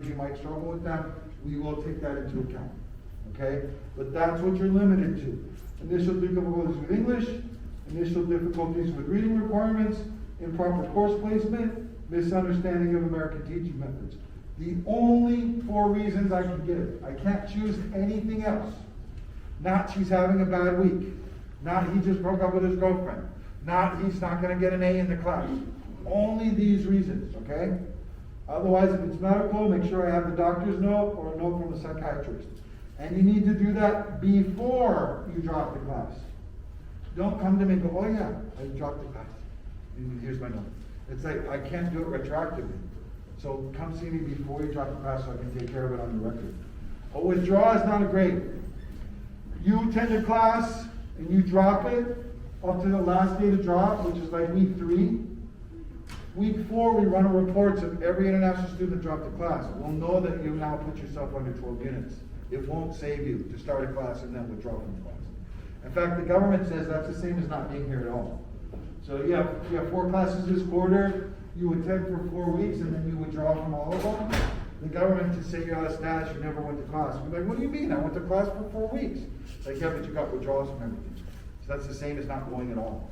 you might struggle with them, we will take that into account, okay? But that's what you're limited to. Initial difficulties with English, initial difficulties with reading requirements, improper course placement, misunderstanding of American teaching methods. The only 4 reasons I can give. I can't choose anything else. Not she's having a bad week. Not he just broke up with his girlfriend. Not he's not going to get an A in the class. Only these reasons, okay? Otherwise, if it's medical, make sure I have the doctor's note or a note from the psychiatrist. And you need to do that before you drop the class. Don't come to me and go, oh yeah, I dropped the class. Here's my note. It's like, I can't do it retroactively. So come see me before you drop the class so I can take care of it on the record. A withdrawal is not a grade. You attend a class and you drop it up to the last day to drop, which is like week 3. Week 4, we run reports of every international student that dropped a class. We'll know that you now put yourself under 12 units. It won't save you to start a class and then withdraw from the class. In fact, the government says that's the same as not being here at all. So you have 4 classes this quarter, you attend for 4 weeks, and then you withdraw from all of them. The government to say you're out of status, you never went to class. We're like, what do you mean? I went to class for 4 weeks. Like, yeah, but you got withdrawals from everything. So that's the same as not going at all.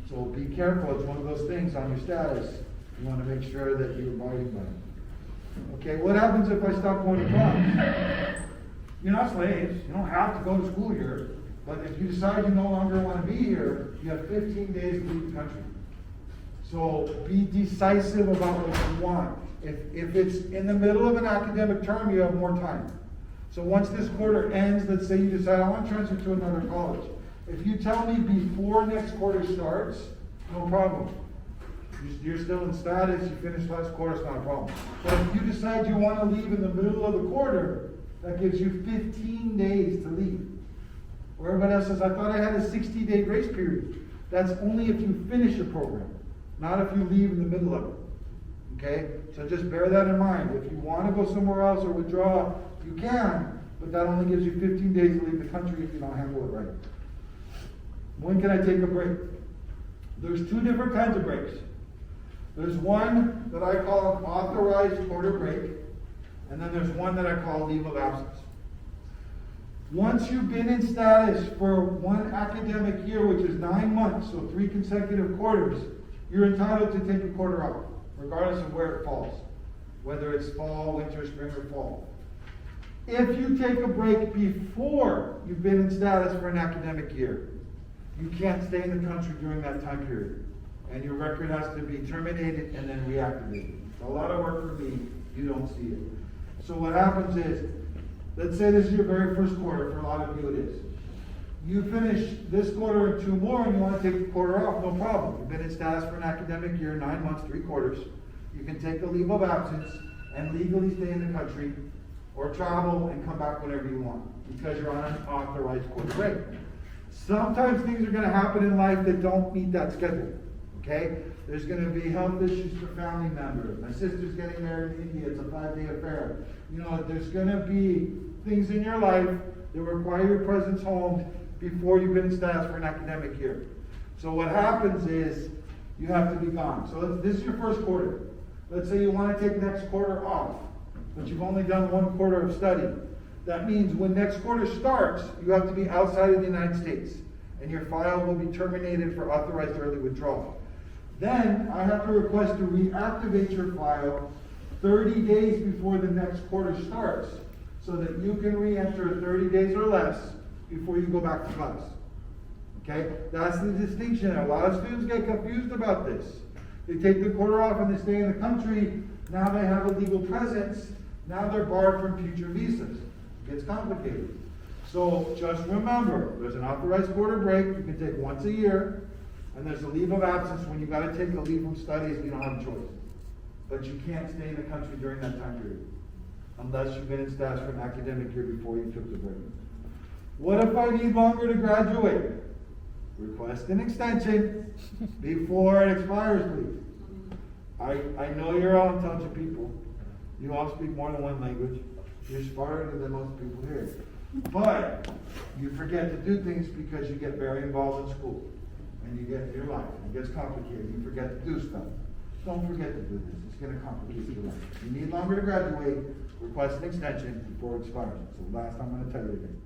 So be careful. It's one of those things on your status. You want to make sure that you're abiding by it. Okay, what happens if I stop going to class? You're not slaves. You don't have to go to school here. But if you decide you no longer want to be here, you have 15 days to leave the country. So be decisive about what you want. If it's in the middle of an academic term, you have more time. So once this quarter ends, let's say you decide, I want to transfer to another college. If you tell me before next quarter starts, no problem. You're still in status, you finished last quarter, it's not a problem. But if you decide you want to leave in the middle of the quarter, that gives you 15 days to leave. Where everybody else says, I thought I had a 60-day grace period. That's only if you finish a program, not if you leave in the middle of it. Okay? So just bear that in mind. If you want to go somewhere else or withdraw, you can, but that only gives you 15 days to leave the country if you don't handle it right. When can I take a break? There's 2 different kinds of breaks. There's one that I call an authorized quarter break, and then there's one that I call leave of absence. Once you've been in status for 1 academic year, which is 9 months, so 3 consecutive quarters, you're entitled to take a quarter off, regardless of where it falls, whether it's fall, winter, spring, or fall. If you take a break before you've been in status for an academic year, you can't stay in the country during that time period. And your record has to be terminated and then reactivated. It's a lot of work for me. You don't see it. So what happens is, let's say this is your very first quarter. For a lot of you it is. You finish this quarter and 2 more and you want to take a quarter off, no problem. You've been in status for an academic year, 9 months, 3 quarters. You can take a leave of absence and legally stay in the country or travel and come back whenever you want because you're on an authorized quarter break. Sometimes things are going to happen in life that don't meet that schedule. Okay? There's going to be health issues for family members. My sister's getting married in India. It's a 5-day affair. You know, there's going to be things in your life that require your presence home before you've been in status for an academic year. So what happens is you have to be gone. So this is your first quarter. Let's say you want to take next quarter off, but you've only done 1 quarter of study. That means when next quarter starts, you have to be outside of the United States, and your file will be terminated for authorized early withdrawal. Then I have to request to reactivate your file 30 days before the next quarter starts, so that you can re-enter 30 days or less before you go back to class. Okay? That's the distinction. A lot of students get confused about this. They take the quarter off and they stay in the country. Now they have a legal presence. Now they're barred from future visas. It gets complicated. So just remember, there's an authorized quarter break you can take once a year, and there's a leave of absence when you got to take a leave from studies and you don't have a choice. But you can't stay in the country during that time period, unless you've been in status for an academic year before you took the break. What if I need longer to graduate? Request an extension before it expires, please. I know you're all intelligent people. You all speak more than 1 language. You're smarter than most people here. But you forget to do things because you get very involved in school. And you get your life. It gets complicated. You forget to do stuff. don't forget to do this. It's gonna complicate your life. If you need longer to graduate, request an extension before it expires. So last I'm gonna tell you again.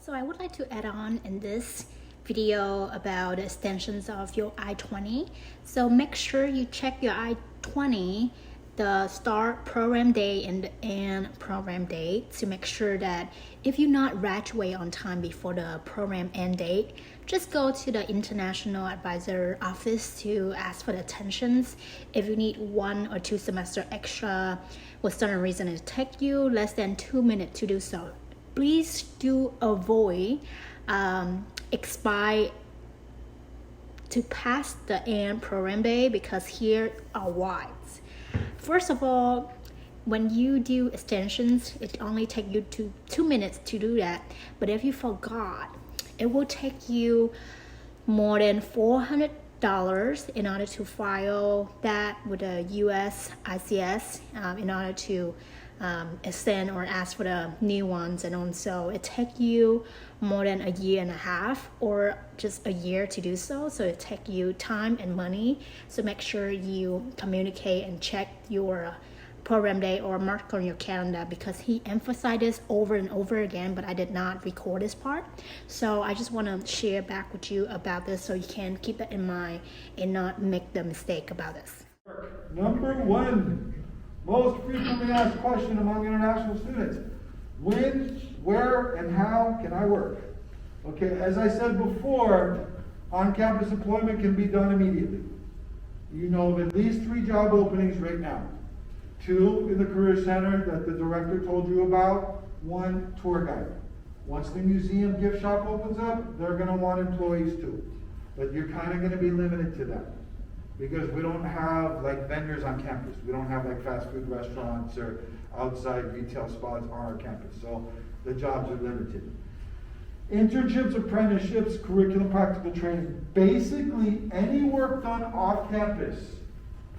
So I would like to add on in this video about extensions of your I-20. So make sure you check your I-20, the start program day and the end program date, to make sure that if you not graduate on time before the program end date, just go to the international advisor office to ask for the extensions. If you need 1 or 2 semester extra, with certain reason it take you less than 2 minutes to do so. Please do avoid expire to pass the end program day, because here are why. First of all, when you do extensions, it only takes you 2 minutes to do that. But if you forgot, it will take you more than $400 in order to file that with the US ICS in order to extend or ask for the new ones. And also it takes you more than 1.5 years or just a year to do so. So it takes you time and money. So make sure you communicate and check your program day or mark on your calendar, because he emphasized this over and over again, but I did not record this part. So I just want to share back with you about this so you can keep it in mind and not make the mistake about this. Number 1, most frequently asked question among international students: when, where, and how can I work? Okay, as I said before, on-campus employment can be done immediately. You know of at least 3 job openings right now. 2 in the Career Center that the director told you about, 1 tour guide. Once the museum gift shop opens up, they're going to want employees too. But you're kind of going to be limited to that, because we don't have like vendors on campus. We don't have like fast food restaurants or outside retail spots on our campus. So the jobs are limited. Internships, apprenticeships, curriculum practical training. Basically, any work done off campus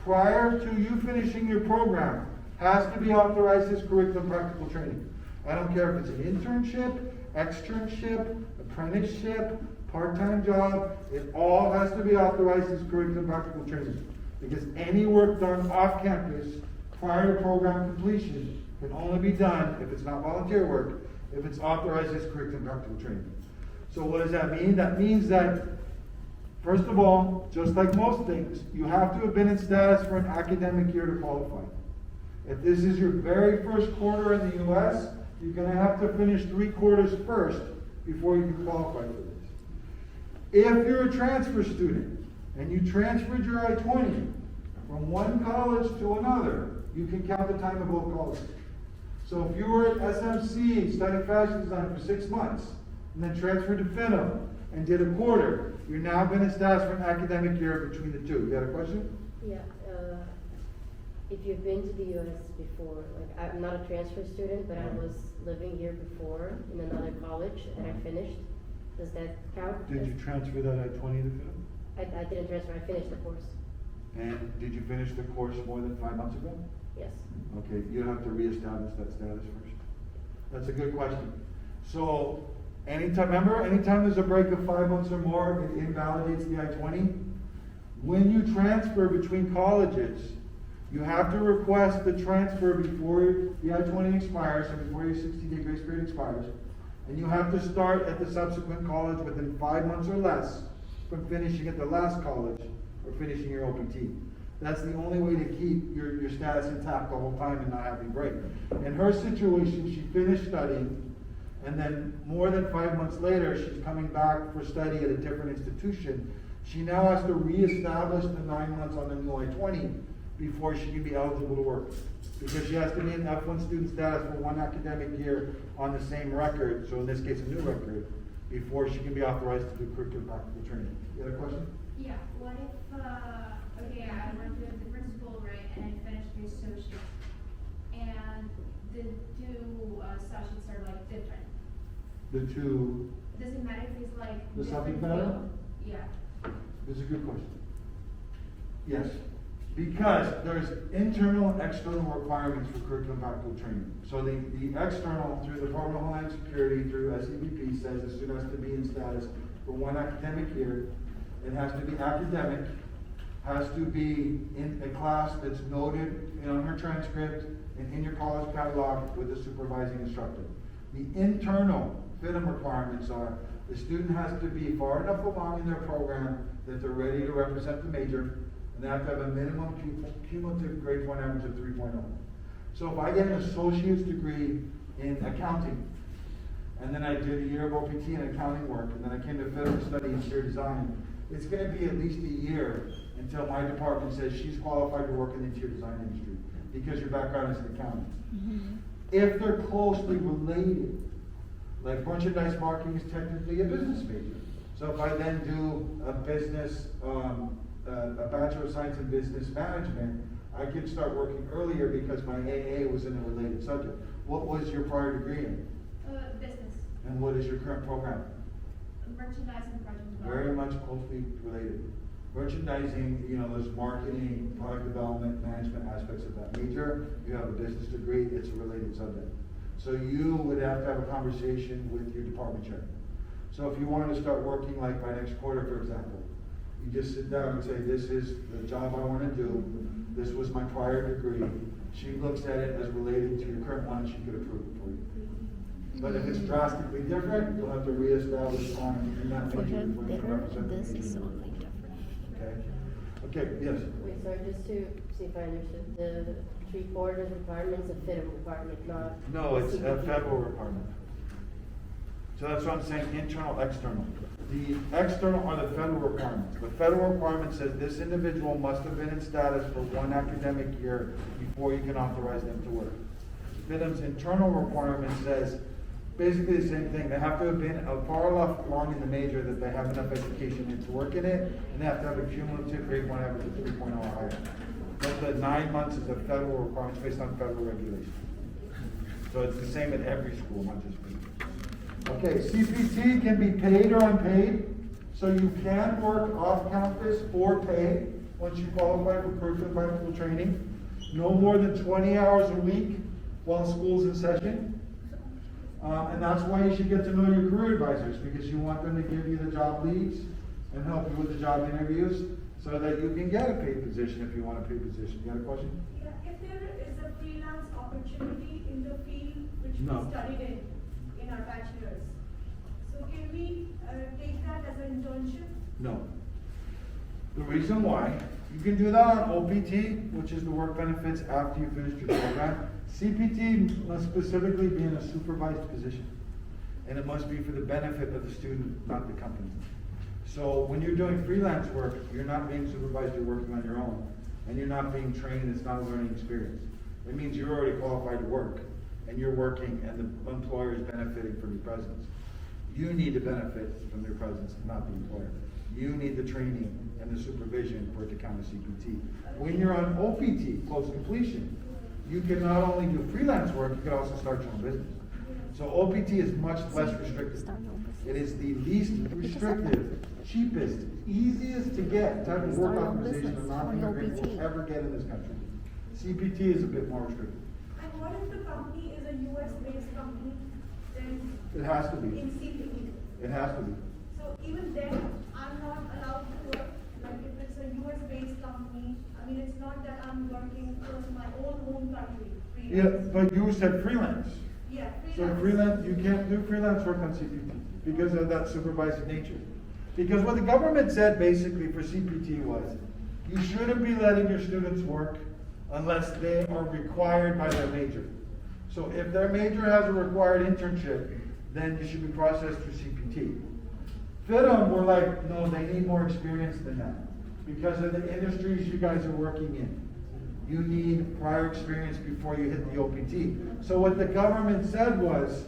prior to you finishing your program has to be authorized as curriculum practical training. I don't care if it's an internship, externship, apprenticeship, part-time job, it all has to be authorized as curriculum practical training. Because any work done off campus prior to program completion can only be done, if it's not volunteer work, if it's authorized as curriculum practical training. So what does that mean? That means that, first of all, just like most things, you have to have been in status for an academic year to qualify. If this is your very first quarter in the U.S., you're going to have to finish 3 quarters first before you can qualify for this. If you're a transfer student and you transferred your I-20 from one college to another, you can count the time of both colleges. So if you were at SMC studying fashion design for 6 months and then transferred to FINM and did a quarter, you're now been in status for an academic year between the 2. You got a question? Yeah. If you've been to the U.S. before, like I'm not a transfer student, but I was living here before in another college and I finished, does that count? Did you transfer that I-20 to FINM? I didn't transfer, I finished the course. And did you finish the course more than 5 months ago? Yes. Okay, you have to reestablish that status first. That's a good question. So, anytime there's a break of 5 months or more, it invalidates the I-20. When you transfer between colleges, you have to request the transfer before the I-20 expires, or before your 60-day grace period expires. And you have to start at the subsequent college within 5 months or less from finishing at the last college or finishing your OPT. That's the only way to keep your status intact the whole time and not having break. In her situation, she finished studying, and then more than 5 months later, she's coming back for study at a different institution. She now has to reestablish the 9 months on the new I-20 before she can be eligible to work. Because she has to be in F-1 student status for 1 academic year on the same record, so in this case a new record, before she can be authorized to do curriculum practical training. You had a question? Yeah, what if, okay, I went to a different school, right, and I finished the associates, and the 2 associates are like different. The 2... Does it matter if it's like The subject different matter? field? Yeah. This is a good question. Yes, because there's internal and external requirements for curriculum practical training. So the external, through the Department of Homeland Security, through SEBP, says the student has to be in status for 1 academic year. It has to be academic, has to be in a class that's noted on her transcript and in your college catalog with a supervising instructor. The internal FIDM requirements are the student has to be far enough along in their program that they're ready to represent the major, and they have to have a minimum cumulative grade point average of 3.0. So if I get an associate's degree in accounting, and then I did a year of OPT in accounting work, and then I came to FIDM to study interior design, it's going to be at least a year until my department says she's qualified to work in the interior design industry because your background is in accounting. Mm-hmm. If they're closely related, like merchandise marketing is technically a business major. So if I then do a business, a Bachelor of Science in Business Management, I could start working earlier because my AA was in a related subject. What was your prior degree in? Business, And what is your current program? merchandising, project development. Very much closely related. Merchandising, there's marketing, product development, management aspects of that major. You have a business degree, it's a related subject. So you would have to have a conversation with your department chair. So if you wanted to start working like by next quarter, for example, you just sit down and say, this is the job I want to do. This was my prior degree. She looks at it as related to your current one, and she could approve it for you. But if it's drastically different, you'll have to reestablish on in that For major him, before you can represent the this is major. only different. Okay? Okay, yes. Wait, sorry, just to see if I understood, the 3/4 requirements, a FIDM requirement, not. No, it's a CPT. federal requirement. So that's what I'm saying, internal, external. The external are the federal requirements. The federal requirement says this individual must have been in status for 1 academic year before you can authorize them to work. FIDM's internal requirement says basically the same thing. They have to have been far enough along in the major that they have enough education to work in it, and they have to have a cumulative grade point average of 3.0 or higher. But the 9 months is a federal requirement based on federal regulation. So it's the same at every school, not just me. Okay, CPT can be paid or unpaid, so you can work off campus for pay once you qualify for curriculum bilingual training. No more than 20 hours a week while school's in session. And that's why you should get to know your career advisors, because you want them to give you the job leads and help you with the job interviews so that you can get a paid position if you want a paid position. You got a question? Yeah, if there is a freelance opportunity in the field which No. we studied in our bachelor's, so can we take that as an internship? No. The reason why, you can do that on OPT, which is the work benefits after you finish your program. CPT must specifically be in a supervised position, and it must be for the benefit of the student, not the company. So when you're doing freelance work, you're not being supervised, you're working on your own, and you're not being trained, it's not a learning experience. It means you're already qualified to work, and you're working, and the employer is benefiting from your presence. You need to benefit from their presence, not the employer. You need the training and the supervision for it to count as CPT. When you're on OPT, close completion, you can not only do freelance work, you can also start your own business. So OPT is much less restrictive. Start your own business. It is the least restrictive, cheapest, easiest to get type of work Start your own authorization business a on non-immigrant OPT. will ever get in this country. CPT is a bit more restrictive. And what if the company is a US-based company, then It has to be. in CPT? It has to be. So even then, I'm not allowed to work, like if it's a US-based company, I mean, it's not that I'm working for my own home country. Yeah, freelance. but you said freelance. Yeah, So freelance, you can't do freelance work on CPT because of that supervised nature. Because what the government said basically for CPT was, you shouldn't be letting your students work unless they are required by their major. So if their major has a required internship, then you should be processed through CPT. FIDM were like, no, they need more experience than that because of the industries you guys are working in. You need prior experience before you hit the OPT. So what the government said was,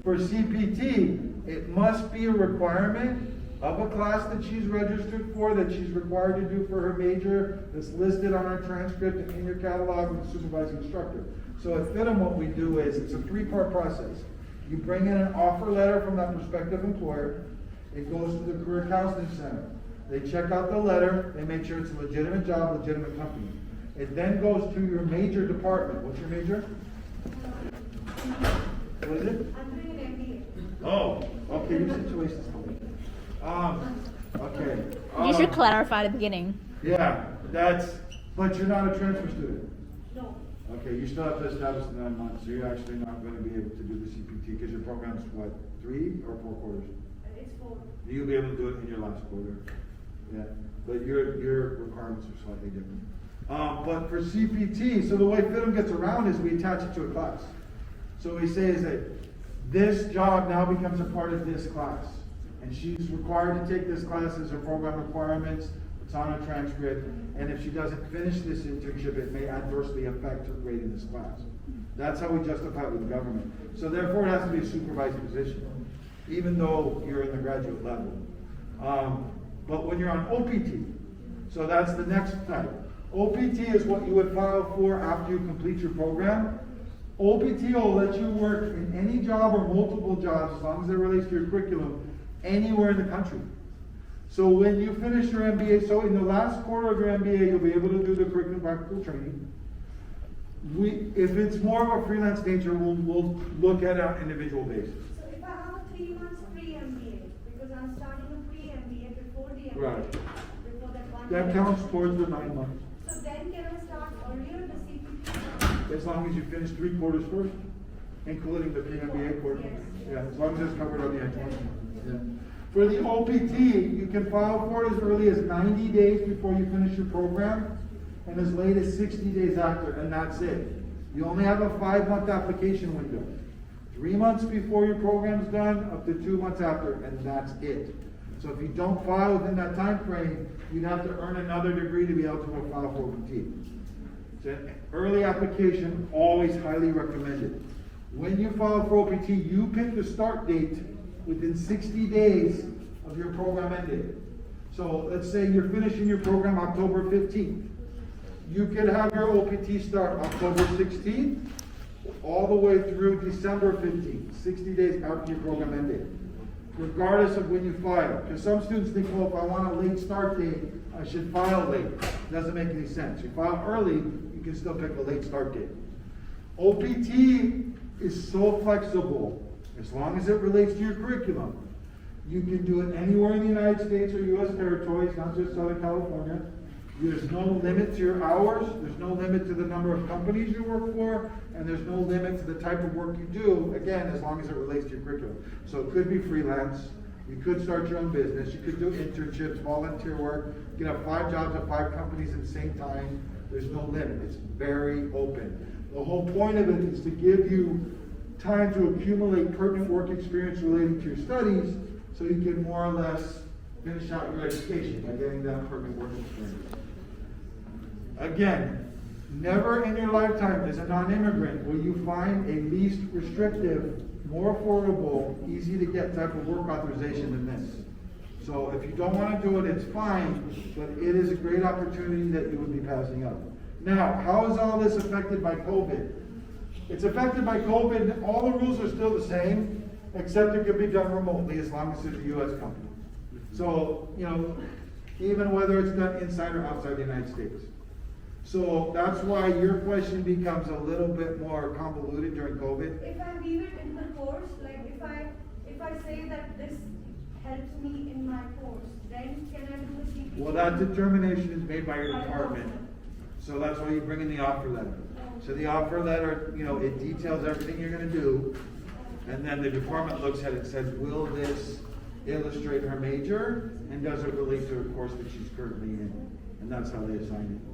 for CPT, it must be a requirement of a class that she's registered for, that she's required to do for her major, that's listed on her transcript and in your catalog with the supervising instructor. So at FIDM, what we do is, it's a 3-part process. You bring in an offer letter from that prospective employer. It goes to the Career Counseling Center. They check out the letter, they make sure it's a legitimate job, legitimate company. It then goes to your major department. What's your major? What is it? I'm doing an MBA. Oh, okay, your situation's okay. Okay. You should clarify at the beginning. Yeah, but you're not a transfer student. No. Okay, you still have to establish the 9 months, so you're actually not gonna be able to do the CPT, because your program's what, 3 or 4 quarters? It's 4. You'll be able to do it in your last quarter. Yeah, but your requirements are slightly different. But for CPT, so the way FITM gets around is we attach it to a class. So we say is that this job now becomes a part of this class. And she's required to take this class as her program requirements. It's on a transcript. And if she doesn't finish this internship, it may adversely affect her grade in this class. That's how we justify it with the government. So therefore, it has to be a supervised position, even though you're in the graduate level. But when you're on OPT, so that's the next type. OPT is what you would file for after you complete your program. OPT will let you work in any job or multiple jobs, as long as it relates to your curriculum, anywhere in the country. So when you finish your MBA, so in the last quarter of your MBA, you'll be able to do the curriculum practical training. If it's more of a freelance nature, we'll look at it on an individual basis. So if I have a 3 months pre-MBA, because I'm starting a pre-MBA before the MBA, Right. before that 1 That year. counts towards the 9 months, So then can I start earlier the CPT? as long as you finish 3 quarters first, including the pre-MBA quarter. Yeah, as long as it's covered on the H1. Yeah. For the OPT, you can file for it as early as 90 days before you finish your program, and as late as 60 days after, and that's it. You only have a 5-month application window. 3 months before your program's done, up to 2 months after, and that's it. So if you don't file within that time frame, you'd have to earn another degree to be able to file for OPT. So early application, always highly recommended. When you file for OPT, you pick the start date within 60 days of your program end date. So let's say you're finishing your program October 15th. You could have your OPT start October 16th, all the way through December 15th, 60 days after your program end date, regardless of when you file. Because some students think, well, if I want a late start date, I should file late. Doesn't make any sense. You file early, you can still pick a late start date. OPT is so flexible, as long as it relates to your curriculum. You can do it anywhere in the United States or U.S. territories, not just Southern California. There's no limit to your hours, there's no limit to the number of companies you work for, and there's no limit to the type of work you do, again, as long as it relates to your curriculum. So it could be freelance, you could start your own business, you could do internships, volunteer work, you can have 5 jobs at 5 companies at the same time. There's no limit, it's very open. The whole point of it is to give you time to accumulate pertinent work experience relating to your studies, so you can more or less finish out your education by getting that permanent work experience. Again, never in your lifetime as a non-immigrant will you find a least restrictive, more affordable, easy to get type of work authorization than this. So if you don't want to do it, it's fine, but it is a great opportunity that you would be passing up. Now, how is all this affected by COVID? It's affected by COVID, all the rules are still the same, except it can be done remotely as long as it's a U.S. company. So, even whether it's done inside or outside the United States. So that's why your question becomes a little bit more convoluted during COVID. If I leave it in the course, like if I say that this helps me in my course, then can I do the CPT? Well, that determination is made by your department. So that's why you bring in the offer letter. So the offer letter, it details everything you're going to do. And then the department looks at it and says, will this illustrate her major? And does it relate to the course that she's currently in? And that's how they assign it.